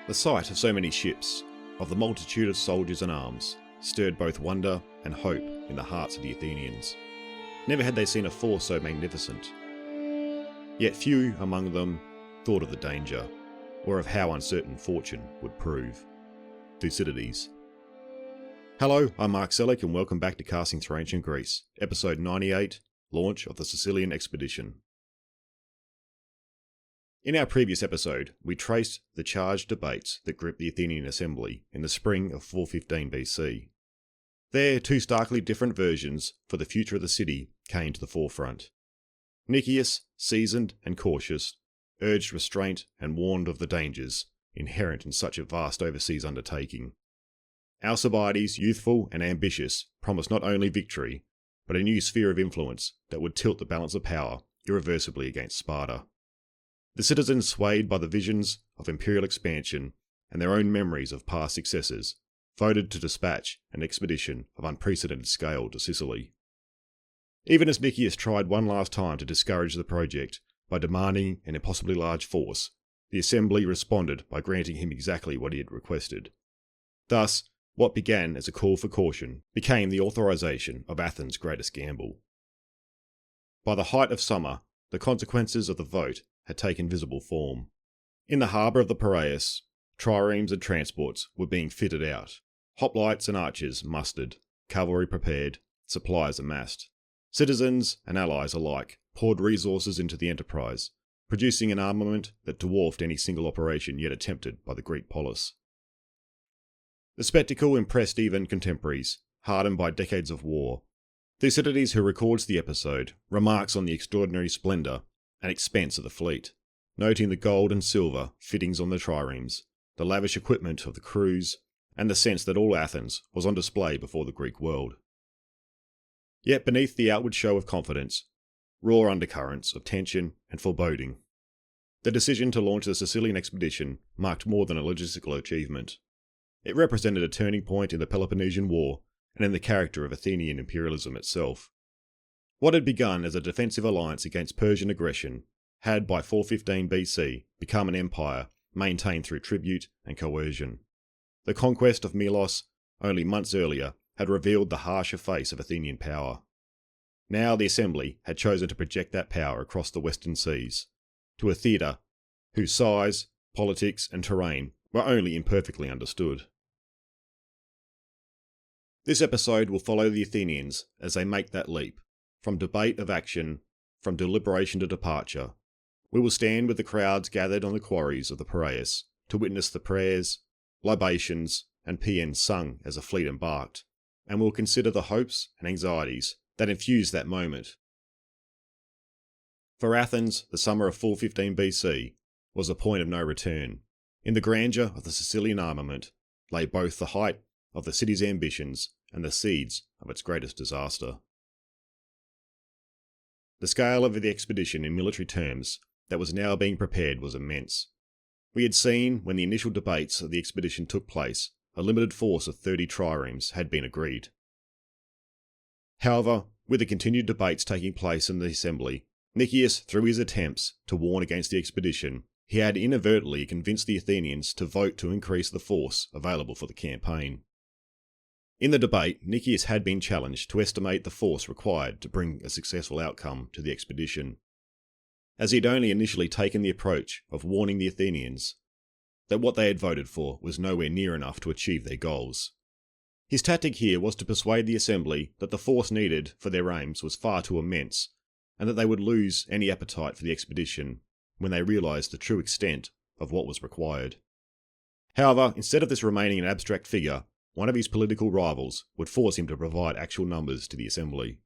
The sight of so many ships, of the multitude of soldiers and arms, stirred both wonder and hope in the hearts of the Athenians. Never had they seen a force so magnificent. Yet few among them thought of the danger, or of how uncertain fortune would prove. Thucydides. Hello, I'm Mark Selleck and welcome back to Casting Through Ancient Greece, episode 98, Launch of the Sicilian Expedition. In our previous episode, we traced the charged debates that gripped the Athenian assembly in the spring of 415 BC. There, two starkly different versions for the future of the city came to the forefront. Nicias, seasoned and cautious, urged restraint and warned of the dangers inherent in such a vast overseas undertaking. Alcibiades, youthful and ambitious, promised not only victory, but a new sphere of influence that would tilt the balance of power irreversibly against Sparta. The citizens, swayed by the visions of imperial expansion and their own memories of past successes, voted to dispatch an expedition of unprecedented scale to Sicily. Even as Nicias tried one last time to discourage the project by demanding an impossibly large force, the assembly responded by granting him exactly what he had requested. Thus, what began as a call for caution became the authorization of Athens' greatest gamble. By the height of summer, the consequences of the vote had taken visible form. In the harbour of the Piraeus, triremes and transports were being fitted out, hoplites and archers mustered, cavalry prepared, supplies amassed. Citizens and allies alike poured resources into the enterprise, producing an armament that dwarfed any single operation yet attempted by the Greek polis. The spectacle impressed even contemporaries, hardened by decades of war. Thucydides, who records the episode, remarks on the extraordinary splendour and expense of the fleet, noting the gold and silver fittings on the triremes, the lavish equipment of the crews, and the sense that all Athens was on display before the Greek world. Yet beneath the outward show of confidence, raw undercurrents of tension and foreboding. The decision to launch the Sicilian expedition marked more than a logistical achievement. It represented a turning point in the Peloponnesian War and in the character of Athenian imperialism itself. What had begun as a defensive alliance against Persian aggression had by 415 BC become an empire maintained through tribute and coercion. The conquest of Milos only months earlier had revealed the harsher face of Athenian power. Now the assembly had chosen to project that power across the western seas, to a theatre whose size, politics and terrain were only imperfectly understood. This episode will follow the Athenians as they make that leap, from debate of action, from deliberation to departure. We will stand with the crowds gathered on the quarries of the Piraeus to witness the prayers, libations, and paeans sung as the fleet embarked, and we'll consider the hopes and anxieties that infused that moment. For Athens, the summer of 415 BC was a point of no return. In the grandeur of the Sicilian armament lay both the height of the city's ambitions and the seeds of its greatest disaster. The scale of the expedition in military terms that was now being prepared was immense. We had seen, when the initial debates of the expedition took place, a limited force of 30 triremes had been agreed. However, with the continued debates taking place in the assembly, Nicias, through his attempts to warn against the expedition, he had inadvertently convinced the Athenians to vote to increase the force available for the campaign. In the debate, Nicias had been challenged to estimate the force required to bring a successful outcome to the expedition, as he had only initially taken the approach of warning the Athenians that what they had voted for was nowhere near enough to achieve their goals. His tactic here was to persuade the assembly that the force needed for their aims was far too immense, and that they would lose any appetite for the expedition when they realised the true extent of what was required. However, instead of this remaining an abstract figure, one of his political rivals would force him to provide actual numbers to the assembly.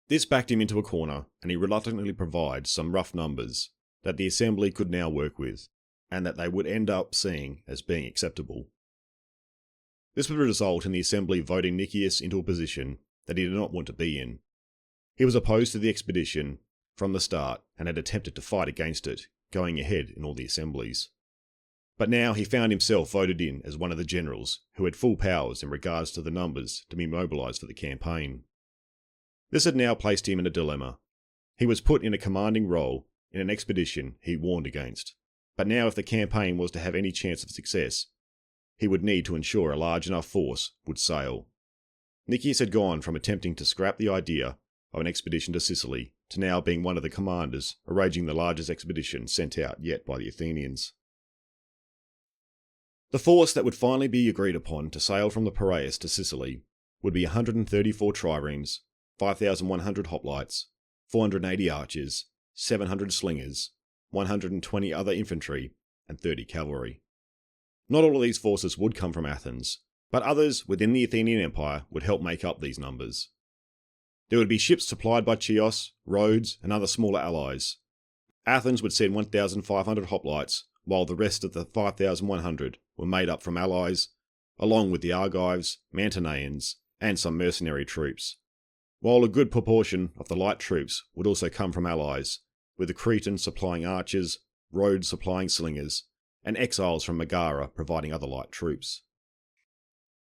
This backed him into a corner, and he reluctantly provides some rough numbers that the assembly could now work with, and that they would end up seeing as being acceptable. This would result in the assembly voting Nicias into a position that he did not want to be in. He was opposed to the expedition from the start and had attempted to fight against it, going ahead in all the assemblies. But now he found himself voted in as one of the generals who had full powers in regards to the numbers to be mobilised for the campaign. This had now placed him in a dilemma. He was put in a commanding role in an expedition he warned against, but now if the campaign was to have any chance of success, he would need to ensure a large enough force would sail. Nicias had gone from attempting to scrap the idea of an expedition to Sicily to now being one of the commanders arranging the largest expedition sent out yet by the Athenians. The force that would finally be agreed upon to sail from the Piraeus to Sicily would be 134 triremes, 5,100 hoplites, 480 archers, 700 slingers, 120 other infantry, and 30 cavalry. Not all of these forces would come from Athens, but others within the Athenian Empire would help make up these numbers. There would be ships supplied by Chios, Rhodes, and other smaller allies. Athens would send 1,500 hoplites, while the rest of the 5,100 were made up from allies, along with the Argives, Mantineans, and some mercenary troops, while a good proportion of the light troops would also come from allies, with the Cretans supplying archers, Rhodes supplying slingers, and exiles from Megara providing other light troops.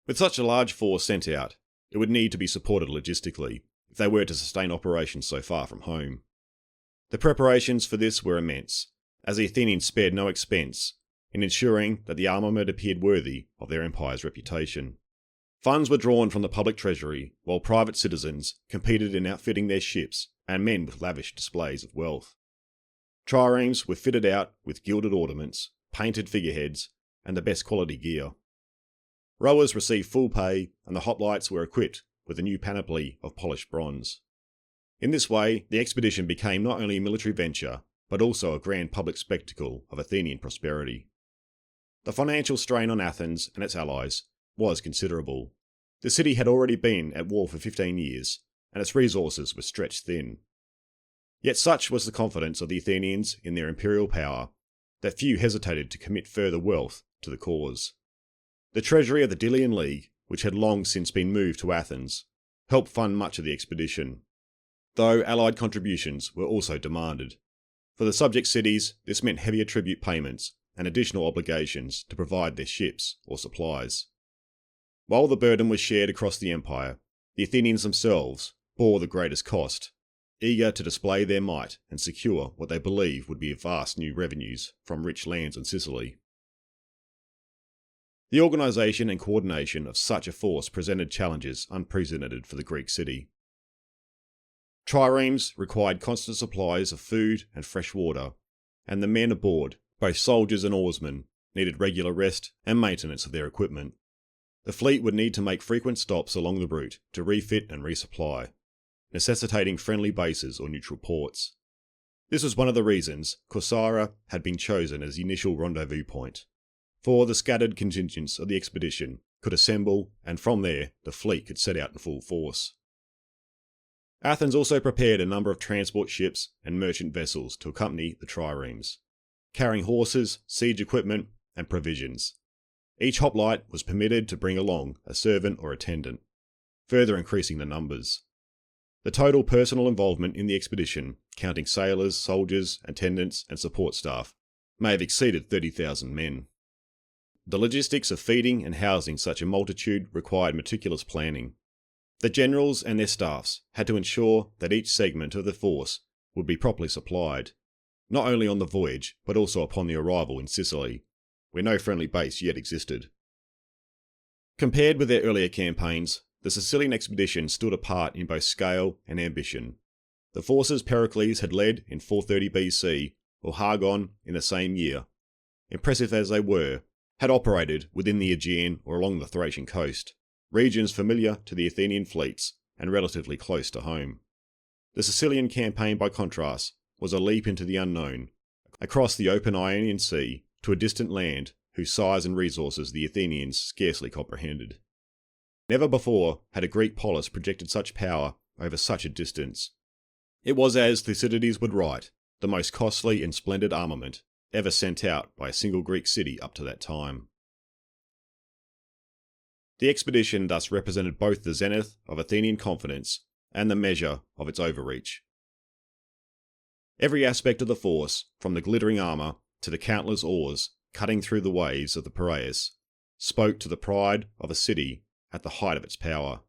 With such a large force sent out, it would need to be supported logistically if they were to sustain operations so far from home. The preparations for this were immense, as the Athenians spared no expense in ensuring that the armament appeared worthy of their empire's reputation. Funds were drawn from the public treasury, while private citizens competed in outfitting their ships and men with lavish displays of wealth. Triremes were fitted out with gilded ornaments, painted figureheads, and the best quality gear. Rowers received full pay, and the hoplites were equipped with a new panoply of polished bronze. In this way, the expedition became not only a military venture, but also a grand public spectacle of Athenian prosperity. The financial strain on Athens and its allies was considerable. The city had already been at war for 15 years, and its resources were stretched thin. Yet such was the confidence of the Athenians in their imperial power, that few hesitated to commit further wealth to the cause. The treasury of the Delian League, which had long since been moved to Athens, helped fund much of the expedition, though allied contributions were also demanded. For the subject cities, this meant heavier tribute payments and additional obligations to provide their ships or supplies. While the burden was shared across the empire, the Athenians themselves bore the greatest cost, eager to display their might and secure what they believed would be vast new revenues from rich lands in Sicily. The organisation and coordination of such a force presented challenges unprecedented for the Greek city. Triremes required constant supplies of food and fresh water, and the men aboard, both soldiers and oarsmen, needed regular rest and maintenance of their equipment. The fleet would need to make frequent stops along the route to refit and resupply, necessitating friendly bases or neutral ports. This was one of the reasons Corcyra had been chosen as the initial rendezvous point, for the scattered contingents of the expedition could assemble, and from there the fleet could set out in full force. Athens also prepared a number of transport ships and merchant vessels to accompany the triremes, carrying horses, siege equipment, and provisions. Each hoplite was permitted to bring along a servant or attendant, further increasing the numbers. The total personal involvement in the expedition, counting sailors, soldiers, attendants, and support staff, may have exceeded 30,000 men. The logistics of feeding and housing such a multitude required meticulous planning. The generals and their staffs had to ensure that each segment of the force would be properly supplied, not only on the voyage, but also upon the arrival in Sicily, where no friendly base yet existed. Compared with their earlier campaigns, the Sicilian expedition stood apart in both scale and ambition. The forces Pericles had led in 430 BC, or Hargon in the same year, impressive as they were, had operated within the Aegean or along the Thracian coast, regions familiar to the Athenian fleets and relatively close to home. The Sicilian campaign, by contrast, was a leap into the unknown, across the open Ionian Sea to a distant land whose size and resources the Athenians scarcely comprehended. Never before had a Greek polis projected such power over such a distance. It was, as Thucydides would write, the most costly and splendid armament ever sent out by a single Greek city up to that time. The expedition thus represented both the zenith of Athenian confidence and the measure of its overreach. Every aspect of the force, from the glittering armour to the countless oars cutting through the waves of the Piraeus, spoke to the pride of a city at the height of its power.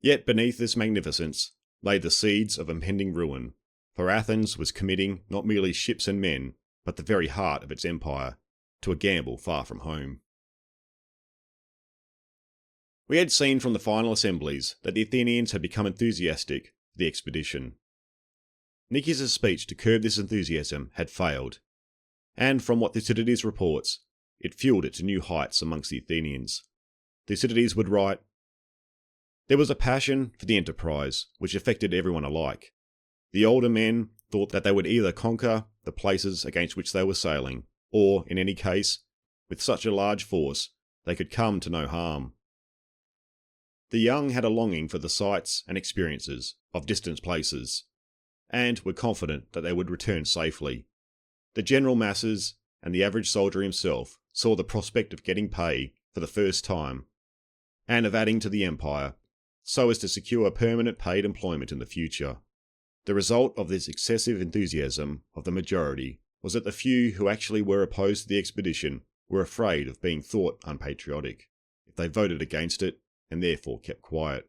Yet beneath this magnificence lay the seeds of impending ruin, for Athens was committing not merely ships and men, but the very heart of its empire, to a gamble far from home. We had seen from the final assemblies that the Athenians had become enthusiastic for the expedition. Nicias' speech to curb this enthusiasm had failed, and from what Thucydides reports, it fueled it to new heights amongst the Athenians. Thucydides would write, "There was a passion for the enterprise which affected everyone alike. The older men thought that they would either conquer the places against which they were sailing, or, in any case, with such a large force, they could come to no harm. The young had a longing for the sights and experiences of distant places, and were confident that they would return safely. The general masses and the average soldier himself saw the prospect of getting pay for the first time, and of adding to the empire, so as to secure permanent paid employment in the future. The result of this excessive enthusiasm of the majority was that the few who actually were opposed to the expedition were afraid of being thought unpatriotic if they voted against it, and therefore kept quiet."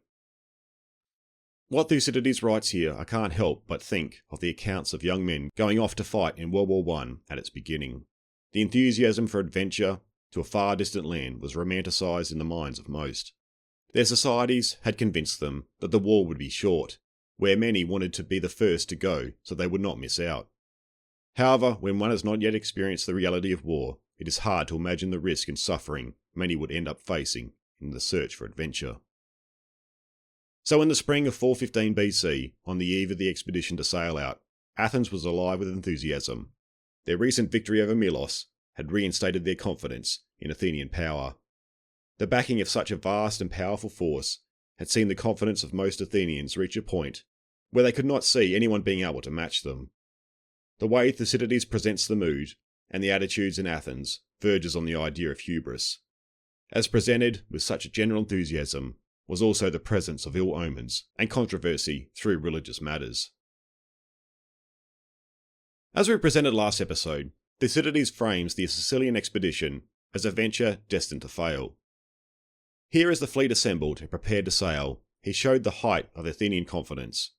What Thucydides writes here, I can't help but think of the accounts of young men going off to fight in World War I at its beginning. The enthusiasm for adventure to a far distant land was romanticised in the minds of most. Their societies had convinced them that the war would be short, where many wanted to be the first to go so they would not miss out. However, when one has not yet experienced the reality of war, it is hard to imagine the risk and suffering many would end up facing in the search for adventure. So in the spring of 415 BC, on the eve of the expedition to sail out, Athens was alive with enthusiasm. Their recent victory over Milos had reinstated their confidence in Athenian power. The backing of such a vast and powerful force had seen the confidence of most Athenians reach a point where they could not see anyone being able to match them. The way Thucydides presents the mood and the attitudes in Athens verges on the idea of hubris. As presented with such general enthusiasm was also the presence of ill omens and controversy through religious matters. As we presented last episode, Thucydides frames the Sicilian Expedition as a venture destined to fail. Here, as the fleet assembled and prepared to sail, he showed the height of Athenian confidence,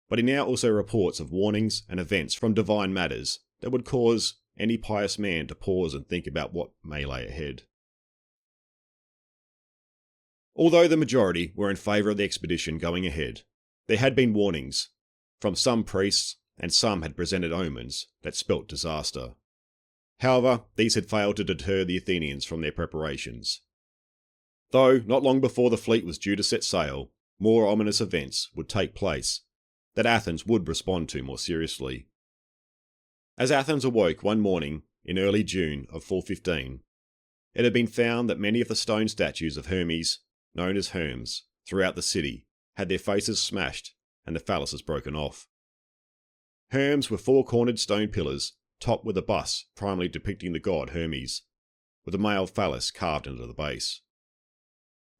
but he now also reports of warnings and events from divine matters that would cause any pious man to pause and think about what may lay ahead. Although the majority were in favour of the expedition going ahead, there had been warnings from some priests, and some had presented omens that spelt disaster. However, these had failed to deter the Athenians from their preparations. Though not long before the fleet was due to set sail, more ominous events would take place that Athens would respond to more seriously. As Athens awoke one morning in early June of 415, it had been found that many of the stone statues of Hermes, known as Herms, throughout the city had their faces smashed and the phalluses broken off. Herms were four-cornered stone pillars topped with a bust primarily depicting the god Hermes, with a male phallus carved into the base.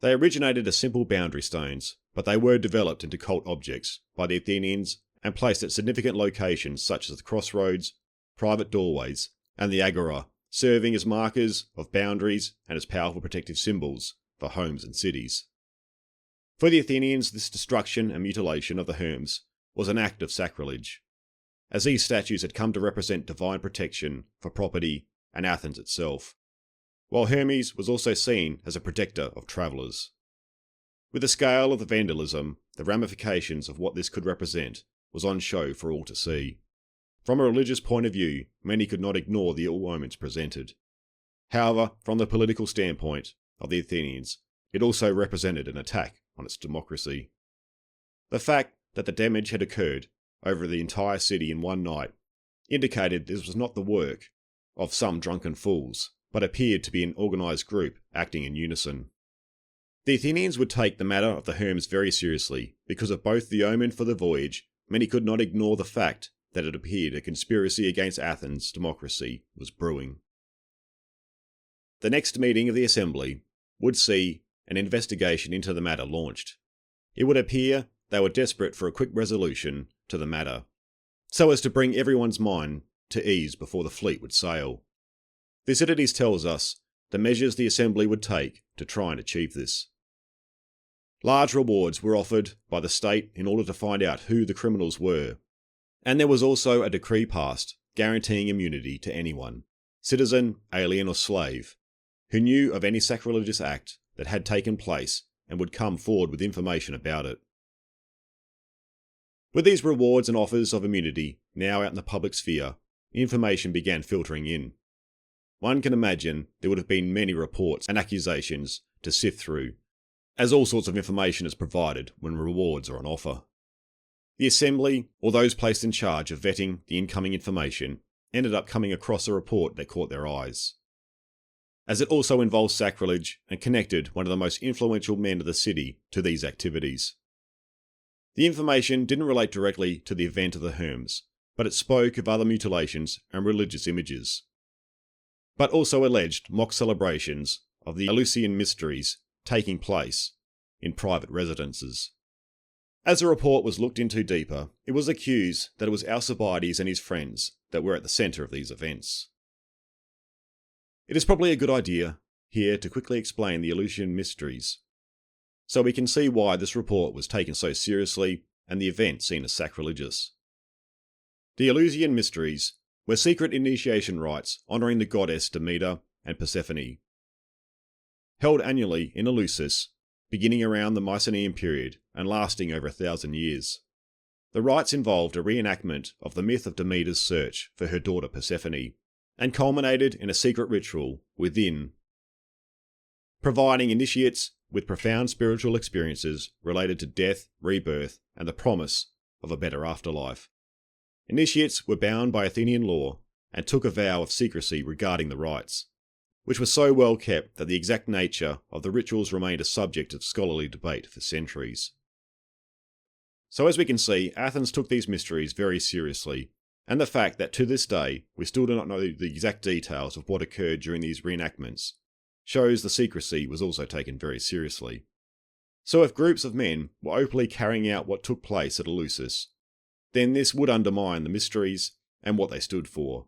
They originated as simple boundary stones, but they were developed into cult objects by the Athenians and placed at significant locations such as the crossroads, private doorways, and the agora, serving as markers of boundaries and as powerful protective symbols for homes and cities. For the Athenians, this destruction and mutilation of the Herms was an act of sacrilege, as these statues had come to represent divine protection for property and Athens itself, while Hermes was also seen as a protector of travellers. With the scale of the vandalism, the ramifications of what this could represent was on show for all to see. From a religious point of view, many could not ignore the ill omens presented. However, from the political standpoint of the Athenians, it also represented an attack on its democracy. The fact that the damage had occurred over the entire city in one night indicated this was not the work of some drunken fools, but appeared to be an organised group acting in unison. The Athenians would take the matter of the Herms very seriously because of both the omen for the voyage. Many could not ignore the fact that it appeared a conspiracy against Athens' democracy was brewing. The next meeting of the assembly would see an investigation into the matter launched. It would appear they were desperate for a quick resolution to the matter, so as to bring everyone's mind to ease before the fleet would sail. Thucydides tells us the measures the assembly would take to try and achieve this. Large rewards were offered by the state in order to find out who the criminals were, and there was also a decree passed guaranteeing immunity to anyone, citizen, alien or slave, who knew of any sacrilegious act that had taken place and would come forward with information about it. With these rewards and offers of immunity now out in the public sphere, information began filtering in. One can imagine there would have been many reports and accusations to sift through, as all sorts of information is provided when rewards are on offer. The assembly, or those placed in charge of vetting the incoming information, ended up coming across a report that caught their eyes, as it also involved sacrilege and connected one of the most influential men of the city to these activities. The information didn't relate directly to the event of the Herms, but it spoke of other mutilations and religious images, but also alleged mock celebrations of the Eleusinian Mysteries taking place in private residences. As the report was looked into deeper, it was accused that it was Alcibiades and his friends that were at the centre of these events. It is probably a good idea here to quickly explain the Eleusinian Mysteries, so we can see why this report was taken so seriously and the event seen as sacrilegious. The Eleusinian Mysteries were secret initiation rites honouring the goddess Demeter and Persephone, held annually in Eleusis, beginning around the Mycenaean period and lasting over 1,000 years. The rites involved a reenactment of the myth of Demeter's search for her daughter Persephone, and culminated in a secret ritual within, providing initiates with profound spiritual experiences related to death, rebirth, and the promise of a better afterlife. Initiates were bound by Athenian law and took a vow of secrecy regarding the rites, which were so well kept that the exact nature of the rituals remained a subject of scholarly debate for centuries. So as we can see, Athens took these mysteries very seriously, and the fact that to this day we still do not know the exact details of what occurred during these reenactments shows the secrecy was also taken very seriously. So if groups of men were openly carrying out what took place at Eleusis, then this would undermine the mysteries and what they stood for.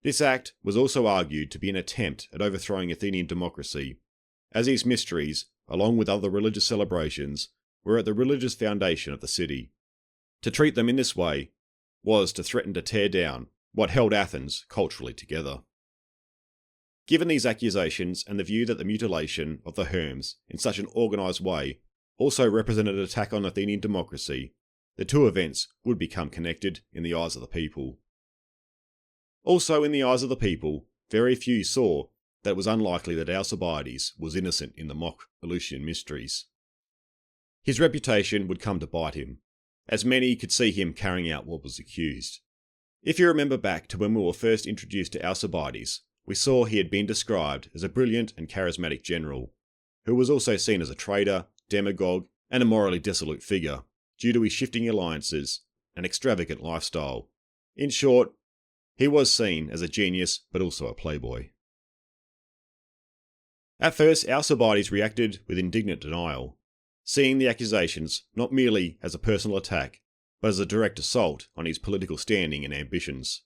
This act was also argued to be an attempt at overthrowing Athenian democracy, as these mysteries, along with other religious celebrations, were at the religious foundation of the city. To treat them in this way was to threaten to tear down what held Athens culturally together. Given these accusations and the view that the mutilation of the Herms in such an organised way also represented an attack on Athenian democracy, the two events would become connected in the eyes of the people. Also in the eyes of the people, very few saw that it was unlikely that Alcibiades was innocent in the mock Eleusinian Mysteries. His reputation would come to bite him, as many could see him carrying out what was accused. If you remember back to when we were first introduced to Alcibiades, we saw he had been described as a brilliant and charismatic general, who was also seen as a traitor, demagogue, and a morally dissolute figure, due to his shifting alliances and extravagant lifestyle. In short, he was seen as a genius, but also a playboy. At first, Alcibiades reacted with indignant denial, seeing the accusations not merely as a personal attack, but as a direct assault on his political standing and ambitions.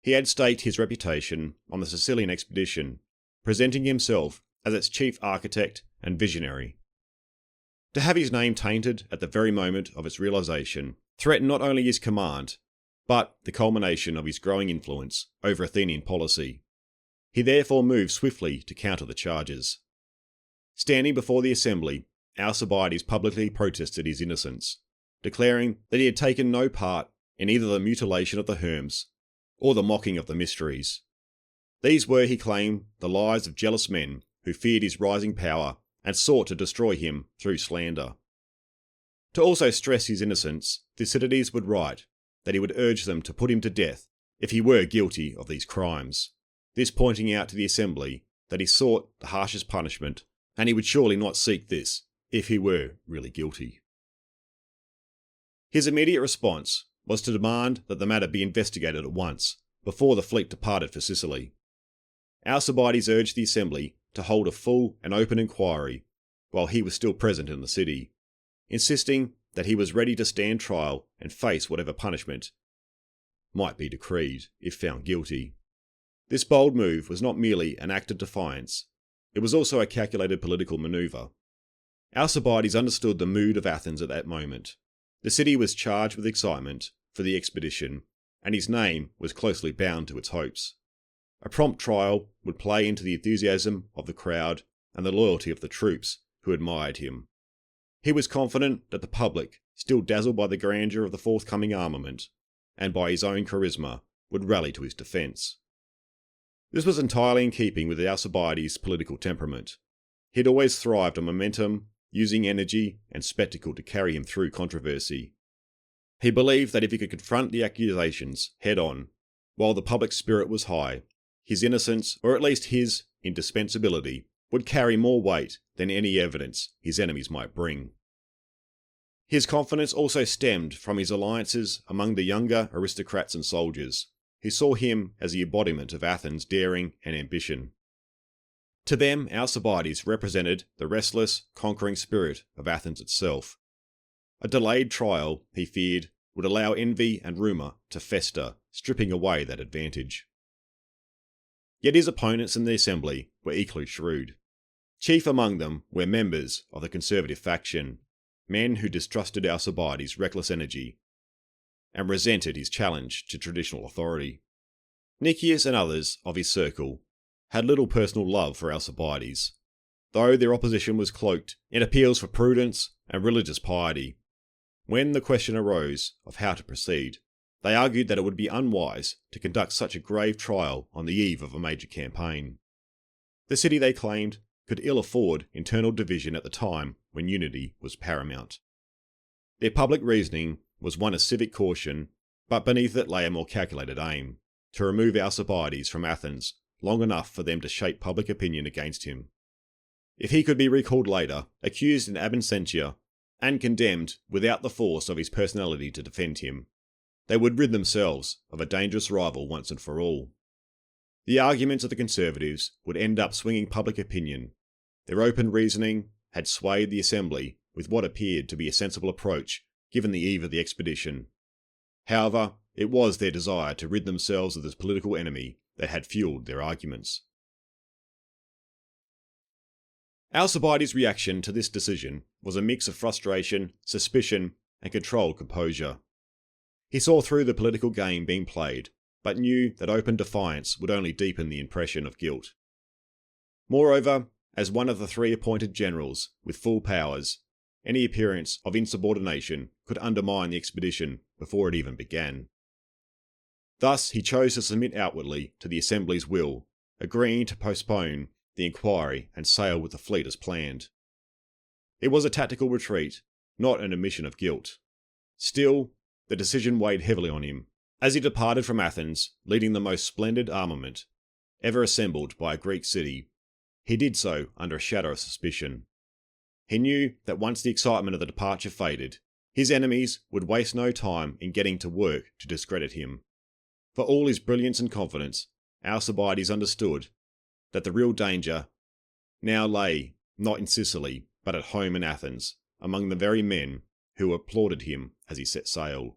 He had staked his reputation on the Sicilian Expedition, presenting himself as its chief architect and visionary. To have his name tainted at the very moment of its realisation threatened not only his command, but the culmination of his growing influence over Athenian policy. He therefore moved swiftly to counter the charges. Standing before the assembly, Alcibiades publicly protested his innocence, declaring that he had taken no part in either the mutilation of the Herms or the mocking of the mysteries. These were, he claimed, the lies of jealous men who feared his rising power and sought to destroy him through slander. To also stress his innocence, Thucydides would write that he would urge them to put him to death if he were guilty of these crimes, this pointing out to the assembly that he sought the harshest punishment, and he would surely not seek this if he were really guilty. His immediate response was to demand that the matter be investigated at once, before the fleet departed for Sicily. Alcibiades urged the assembly to hold a full and open inquiry while he was still present in the city, insisting that he was ready to stand trial and face whatever punishment might be decreed if found guilty. This bold move was not merely an act of defiance, it was also a calculated political manoeuvre. Alcibiades understood the mood of Athens at that moment. The city was charged with excitement for the expedition, and his name was closely bound to its hopes. A prompt trial would play into the enthusiasm of the crowd and the loyalty of the troops who admired him. He was confident that the public, still dazzled by the grandeur of the forthcoming armament, and by his own charisma, would rally to his defence. This was entirely in keeping with Alcibiades' political temperament. He had always thrived on momentum, using energy and spectacle to carry him through controversy. He believed that if he could confront the accusations head-on, while the public spirit was high, his innocence, or at least his indispensability, would carry more weight than any evidence his enemies might bring. His confidence also stemmed from his alliances among the younger aristocrats and soldiers, who saw him as the embodiment of Athens' daring and ambition. To them, Alcibiades represented the restless, conquering spirit of Athens itself. A delayed trial, he feared, would allow envy and rumour to fester, stripping away that advantage. Yet his opponents in the assembly were equally shrewd. Chief among them were members of the conservative faction, men who distrusted Alcibiades' reckless energy and resented his challenge to traditional authority. Nicias and others of his circle had little personal love for Alcibiades, though their opposition was cloaked in appeals for prudence and religious piety. When the question arose of how to proceed, they argued that it would be unwise to conduct such a grave trial on the eve of a major campaign. The city, they claimed, could ill afford internal division at the time when unity was paramount. Their public reasoning was one of civic caution, but beneath it lay a more calculated aim, to remove Alcibiades from Athens long enough for them to shape public opinion against him. If he could be recalled later, accused in absentia, and condemned without the force of his personality to defend him, they would rid themselves of a dangerous rival once and for all. The arguments of the conservatives would end up swinging public opinion. Their open reasoning had swayed the assembly with what appeared to be a sensible approach given the eve of the expedition. However, it was their desire to rid themselves of this political enemy that had fueled their arguments. Alcibiades' reaction to this decision was a mix of frustration, suspicion, and controlled composure. He saw through the political game being played, but knew that open defiance would only deepen the impression of guilt. Moreover, as one of the 3 appointed generals with full powers, any appearance of insubordination could undermine the expedition before it even began. Thus, he chose to submit outwardly to the assembly's will, agreeing to postpone the inquiry and sail with the fleet as planned. It was a tactical retreat, not an admission of guilt. Still, the decision weighed heavily on him, as he departed from Athens, leading the most splendid armament ever assembled by a Greek city. He did so under a shadow of suspicion. He knew that once the excitement of the departure faded, his enemies would waste no time in getting to work to discredit him. For all his brilliance and confidence, Alcibiades understood that the real danger now lay not in Sicily, but at home in Athens, among the very men who applauded him as he set sail.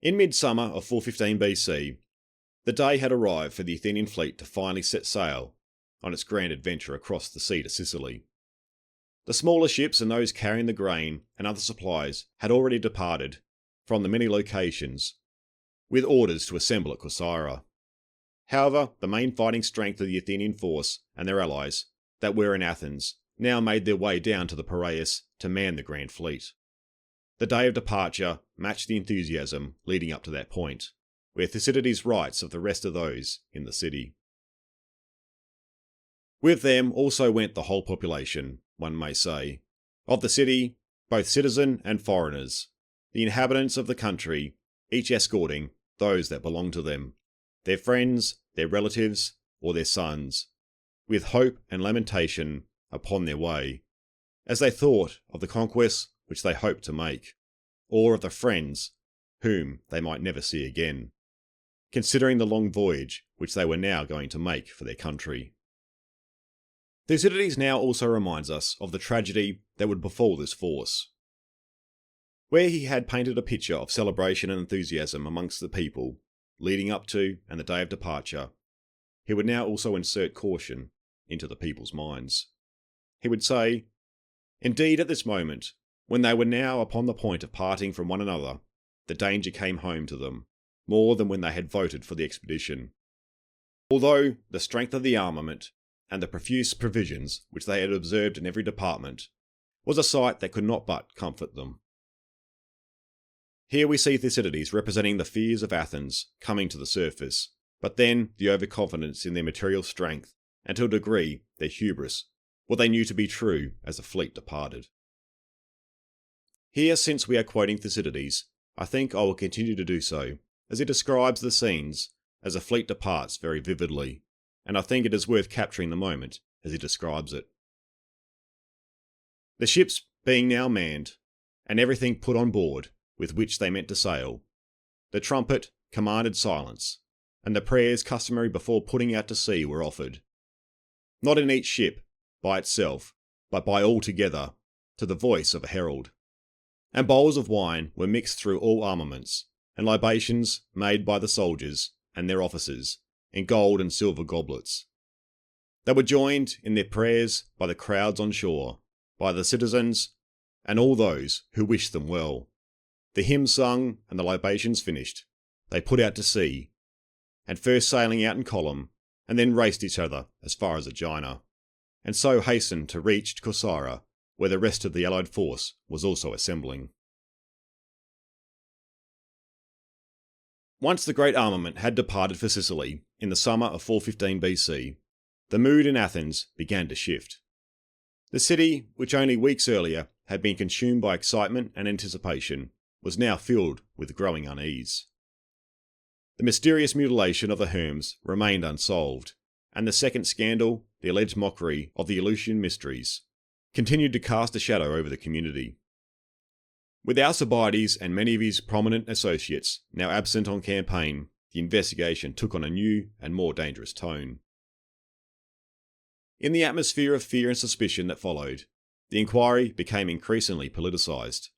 In midsummer of 415 BC, the day had arrived for the Athenian fleet to finally set sail on its grand adventure across the sea to Sicily. The smaller ships and those carrying the grain and other supplies had already departed from the many locations, with orders to assemble at Corcyra. However, the main fighting strength of the Athenian force and their allies that were in Athens now made their way down to the Piraeus to man the grand fleet. The day of departure matched the enthusiasm leading up to that point, where Thucydides writes of the rest of those in the city. With them also went the whole population, one may say, of the city, both citizen and foreigners, the inhabitants of the country, each escorting those that belonged to them, their friends, their relatives, or their sons, with hope and lamentation upon their way, as they thought of the conquests which they hoped to make, or of the friends whom they might never see again, considering the long voyage which they were now going to make for their country. Thucydides now also reminds us of the tragedy that would befall this force. Where he had painted a picture of celebration and enthusiasm amongst the people, leading up to and the day of departure, he would now also insert caution into the people's minds. He would say, "Indeed, at this moment, when they were now upon the point of parting from one another, the danger came home to them, more than when they had voted for the expedition. Although the strength of the armament and the profuse provisions which they had observed in every department was a sight that could not but comfort them. Here we see Thucydides representing the fears of Athens coming to the surface, but then the overconfidence in their material strength, and to a degree their hubris, what they knew to be true as the fleet departed. Here, since we are quoting Thucydides, I think I will continue to do so, as he describes the scenes as the fleet departs very vividly, and I think it is worth capturing the moment as he describes it. The ships being now manned, and everything put on board with which they meant to sail, the trumpet commanded silence, and the prayers customary before putting out to sea were offered, not in each ship by itself, but by all together, to the voice of a herald. And bowls of wine were mixed through all armaments, and libations made by the soldiers and their officers in gold and silver goblets. They were joined in their prayers by the crowds on shore, by the citizens, and all those who wished them well. The hymns sung and the libations finished, they put out to sea, and first sailing out in column, and then raced each other as far as Aegina, and so hastened to reach Corcyra, where the rest of the allied force was also assembling. Once the great armament had departed for Sicily in the summer of 415 BC, the mood in Athens began to shift. The city, which only weeks earlier had been consumed by excitement and anticipation, was now filled with growing unease. The mysterious mutilation of the Herms remained unsolved, and the second scandal, the alleged mockery of the Eleusinian Mysteries, continued to cast a shadow over the community. With Alcibiades and many of his prominent associates now absent on campaign, the investigation took on a new and more dangerous tone. In the atmosphere of fear and suspicion that followed, the inquiry became increasingly politicised.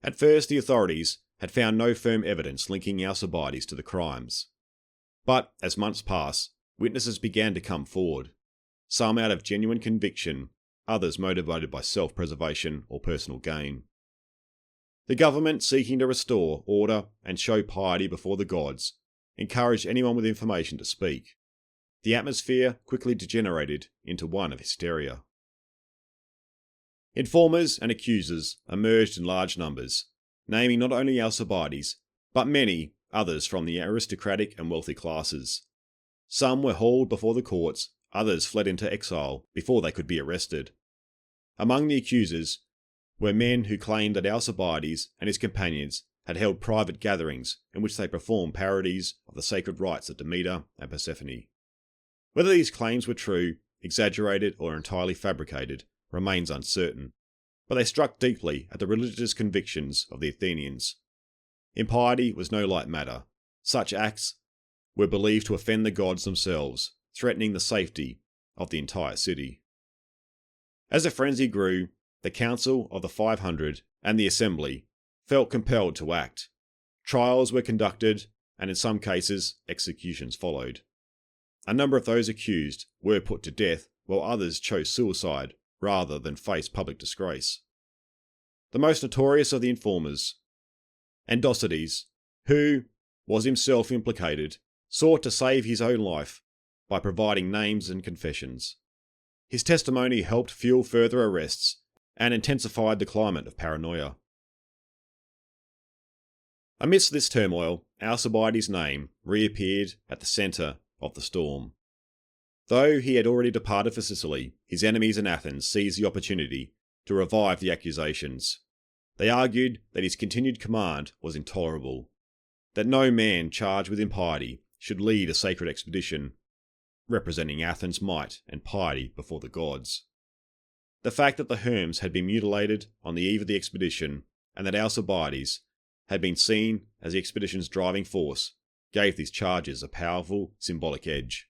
At first, the authorities had found no firm evidence linking Alcibiades to the crimes. But as months passed, witnesses began to come forward, some out of genuine conviction, others motivated by self-preservation or personal gain. The government, seeking to restore order and show piety before the gods, encouraged anyone with information to speak. The atmosphere quickly degenerated into one of hysteria. Informers and accusers emerged in large numbers, naming not only Alcibiades, but many others from the aristocratic and wealthy classes. Some were hauled before the courts, others fled into exile before they could be arrested. Among the accusers were men who claimed that Alcibiades and his companions had held private gatherings in which they performed parodies of the sacred rites of Demeter and Persephone. Whether these claims were true, exaggerated, or entirely fabricated remains uncertain, but they struck deeply at the religious convictions of the Athenians. Impiety was no light matter. Such acts were believed to offend the gods themselves, threatening the safety of the entire city. As the frenzy grew, the Council of the 500 and the Assembly felt compelled to act. Trials were conducted, and in some cases, executions followed. A number of those accused were put to death, while others chose suicide rather than face public disgrace. The most notorious of the informers, Thucydides, who was himself implicated, sought to save his own life by providing names and confessions. His testimony helped fuel further arrests and intensified the climate of paranoia. Amidst this turmoil, Alcibiades' name reappeared at the centre of the storm. Though he had already departed for Sicily, his enemies in Athens seized the opportunity to revive the accusations. They argued that his continued command was intolerable, that no man charged with impiety should lead a sacred expedition, representing Athens' might and piety before the gods. The fact that the Herms had been mutilated on the eve of the expedition, and that Alcibiades had been seen as the expedition's driving force, gave these charges a powerful symbolic edge.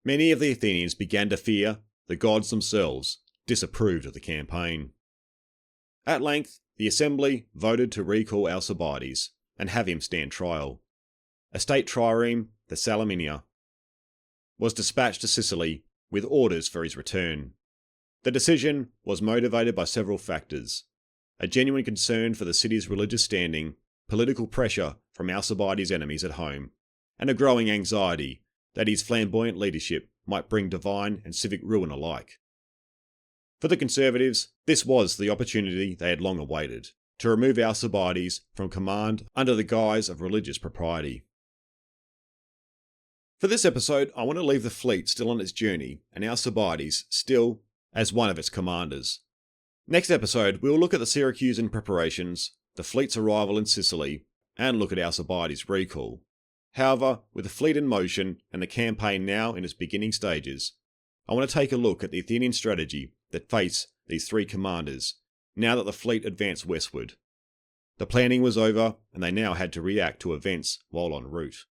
Many of the Athenians began to fear the gods themselves disapproved of the campaign. At length, the assembly voted to recall Alcibiades and have him stand trial. A state trireme, the Salaminia, was dispatched to Sicily with orders for his return. The decision was motivated by several factors: a genuine concern for the city's religious standing, political pressure from Alcibiades' enemies at home, and a growing anxiety that his flamboyant leadership might bring divine and civic ruin alike. For the conservatives, this was the opportunity they had long awaited, to remove Alcibiades from command under the guise of religious propriety. For this episode, I want to leave the fleet still on its journey, and Alcibiades still as one of its commanders. Next episode, we'll look at the Syracusan preparations, the fleet's arrival in Sicily, and look at Alcibiades' recall. However, with the fleet in motion and the campaign now in its beginning stages, I want to take a look at the Athenian strategy that faced these three commanders now that the fleet advanced westward. The planning was over, and they now had to react to events while en route.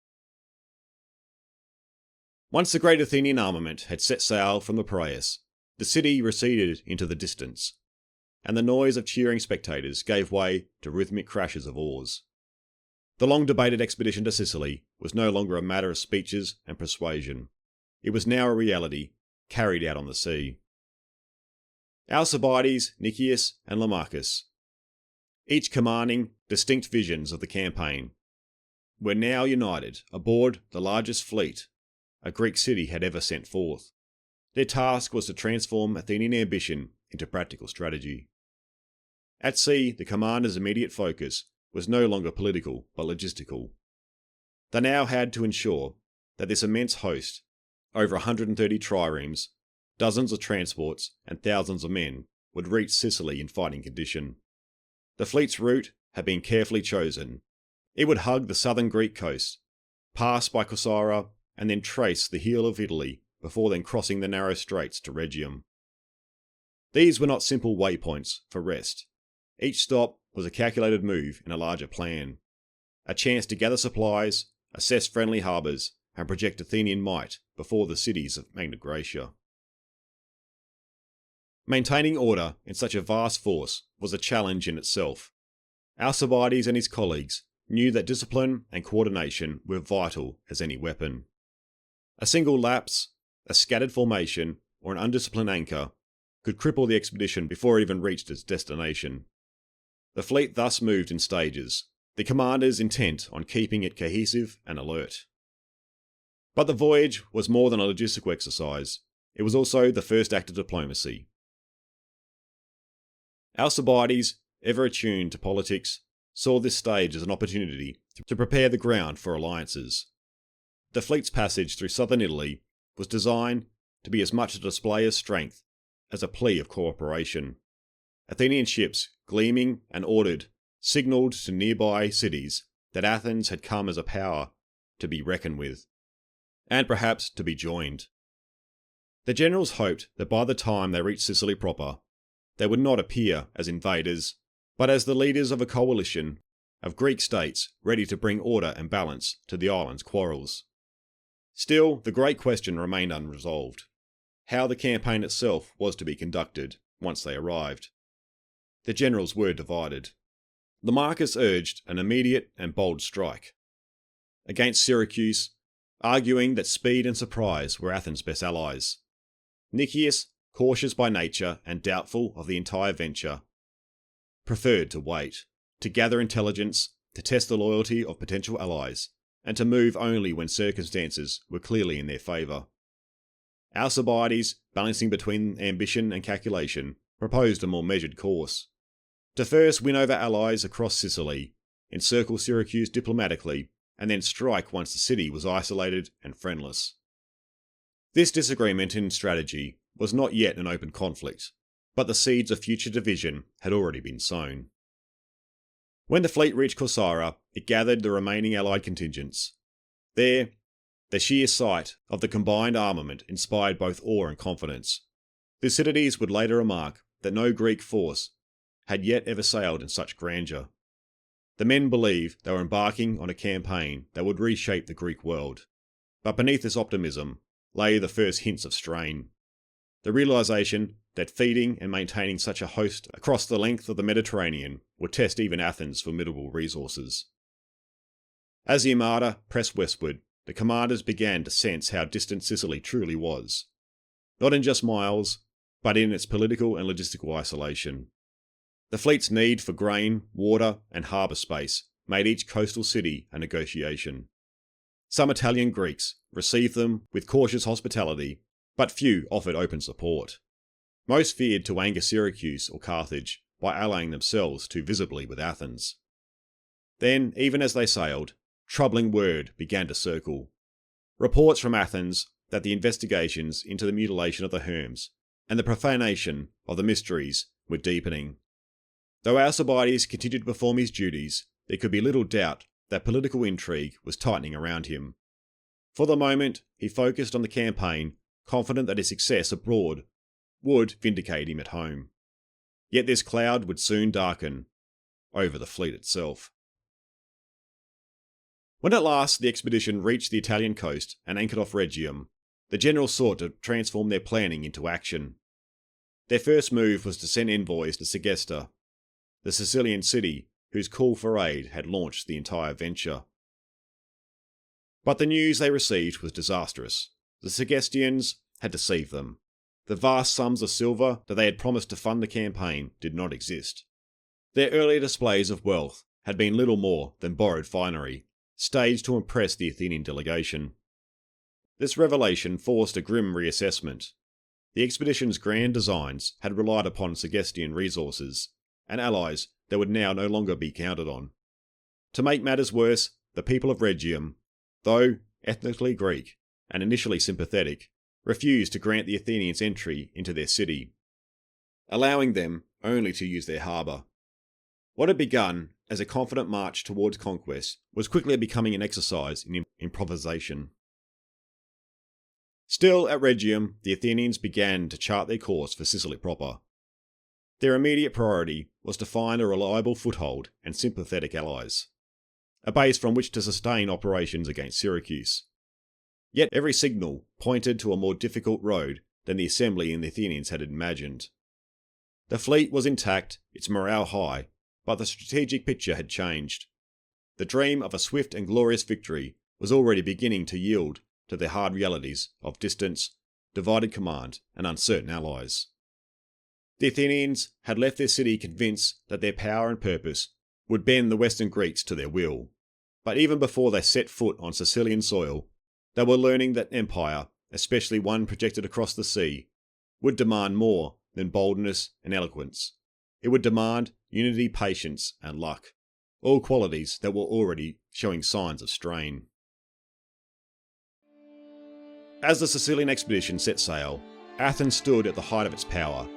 Once the great Athenian armament had set sail from the Piraeus, the city receded into the distance, and the noise of cheering spectators gave way to rhythmic crashes of oars. The long-debated expedition to Sicily was no longer a matter of speeches and persuasion. It was now a reality, carried out on the sea. Alcibiades, Nicias, and Lamachus, each commanding distinct visions of the campaign, were now united aboard the largest fleet a Greek city had ever sent forth. Their task was to transform Athenian ambition into practical strategy. At sea, the commander's immediate focus was no longer political but logistical. They now had to ensure that this immense host, over 130 triremes, dozens of transports, and thousands of men, would reach Sicily in fighting condition. The fleet's route had been carefully chosen. It would hug the southern Greek coast, pass by Corcyra, and then trace the heel of Italy before then crossing the narrow straits to Rhegium. These were not simple waypoints for rest. Each stop was a calculated move in a larger plan, a chance to gather supplies, assess friendly harbours, and project Athenian might before the cities of Magna Graecia. Maintaining order in such a vast force was a challenge in itself. Alcibiades and his colleagues knew that discipline and coordination were vital as any weapon. A single lapse, a scattered formation, or an undisciplined anchor could cripple the expedition before it even reached its destination. The fleet thus moved in stages, the commanders intent on keeping it cohesive and alert. But the voyage was more than a logistical exercise. It was also the first act of diplomacy. Alcibiades, ever attuned to politics, saw this stage as an opportunity to prepare the ground for alliances. The fleet's passage through southern Italy was designed to be as much a display of strength as a plea of cooperation. Athenian ships, gleaming and ordered, signalled to nearby cities that Athens had come as a power to be reckoned with, and perhaps to be joined. The generals hoped that by the time they reached Sicily proper, they would not appear as invaders, but as the leaders of a coalition of Greek states ready to bring order and balance to the island's quarrels. Still, the great question remained unresolved: how the campaign itself was to be conducted once they arrived. The generals were divided. Lamachus urged an immediate and bold strike against Syracuse, arguing that speed and surprise were Athens' best allies. Nicias, cautious by nature and doubtful of the entire venture, preferred to wait, to gather intelligence, to test the loyalty of potential allies, and to move only when circumstances were clearly in their favour. Alcibiades, balancing between ambition and calculation, proposed a more measured course: to first win over allies across Sicily, encircle Syracuse diplomatically, and then strike once the city was isolated and friendless. This disagreement in strategy was not yet an open conflict, but the seeds of future division had already been sown. When the fleet reached Corcyra, it gathered the remaining allied contingents. There, the sheer sight of the combined armament inspired both awe and confidence. Thucydides would later remark that no Greek force had yet ever sailed in such grandeur. The men believed they were embarking on a campaign that would reshape the Greek world. But beneath this optimism lay the first hints of strain. The realization that feeding and maintaining such a host across the length of the Mediterranean would test even Athens' formidable resources. As the Armada pressed westward, the commanders began to sense how distant Sicily truly was. Not in just miles, but in its political and logistical isolation. The fleet's need for grain, water, and harbour space made each coastal city a negotiation. Some Italian Greeks received them with cautious hospitality, but few offered open support. Most feared to anger Syracuse or Carthage by allying themselves too visibly with Athens. Then, even as they sailed, troubling word began to circle. Reports from Athens that the investigations into the mutilation of the Herms and the profanation of the Mysteries were deepening. Though Alcibiades continued to perform his duties, there could be little doubt that political intrigue was tightening around him. For the moment, he focused on the campaign, confident that his success abroad would vindicate him at home. Yet this cloud would soon darken over the fleet itself. When at last the expedition reached the Italian coast and anchored off Rhegium, the generals sought to transform their planning into action. Their first move was to send envoys to Segesta, the Sicilian city whose call for aid had launched the entire venture. But the news they received was disastrous. The Segestians had deceived them. The vast sums of silver that they had promised to fund the campaign did not exist. Their earlier displays of wealth had been little more than borrowed finery, staged to impress the Athenian delegation. This revelation forced a grim reassessment. The expedition's grand designs had relied upon Segestian resources and allies that would now no longer be counted on. To make matters worse, the people of Rhegium, though ethnically Greek and initially sympathetic, refused to grant the Athenians entry into their city, allowing them only to use their harbour. What had begun as a confident march towards conquest was quickly becoming an exercise in improvisation. Still at Rhegium, the Athenians began to chart their course for Sicily proper. Their immediate priority was to find a reliable foothold and sympathetic allies, a base from which to sustain operations against Syracuse. Yet every signal pointed to a more difficult road than the assembly and the Athenians had imagined. The fleet was intact, its morale high, but the strategic picture had changed. The dream of a swift and glorious victory was already beginning to yield to the hard realities of distance, divided command, and uncertain allies. The Athenians had left their city convinced that their power and purpose would bend the Western Greeks to their will. But even before they set foot on Sicilian soil, they were learning that empire, especially one projected across the sea, would demand more than boldness and eloquence. It would demand unity, patience, and luck, all qualities that were already showing signs of strain. As the Sicilian expedition set sail, Athens stood at the height of its power.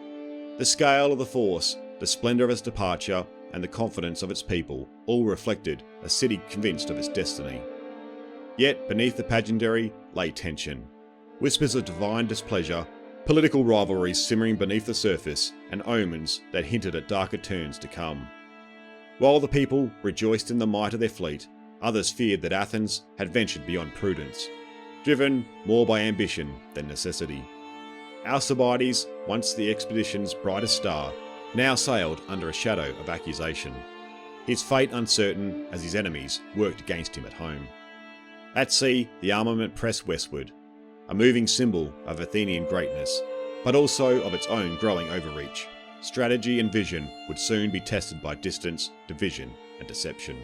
The scale of the force, the splendour of its departure, and the confidence of its people all reflected a city convinced of its destiny. Yet beneath the pageantry lay tension, whispers of divine displeasure, political rivalries simmering beneath the surface, and omens that hinted at darker turns to come. While the people rejoiced in the might of their fleet, others feared that Athens had ventured beyond prudence, driven more by ambition than necessity. Alcibiades, once the expedition's brightest star, now sailed under a shadow of accusation, his fate uncertain as his enemies worked against him at home. At sea, the armament pressed westward, a moving symbol of Athenian greatness, but also of its own growing overreach. Strategy and vision would soon be tested by distance, division, and deception.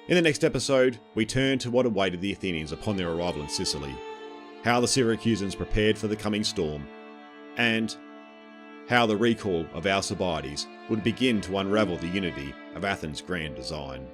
In the next episode, we turn to what awaited the Athenians upon their arrival in Sicily, how the Syracusans prepared for the coming storm, and how the recall of Alcibiades would begin to unravel the unity of Athens' grand design.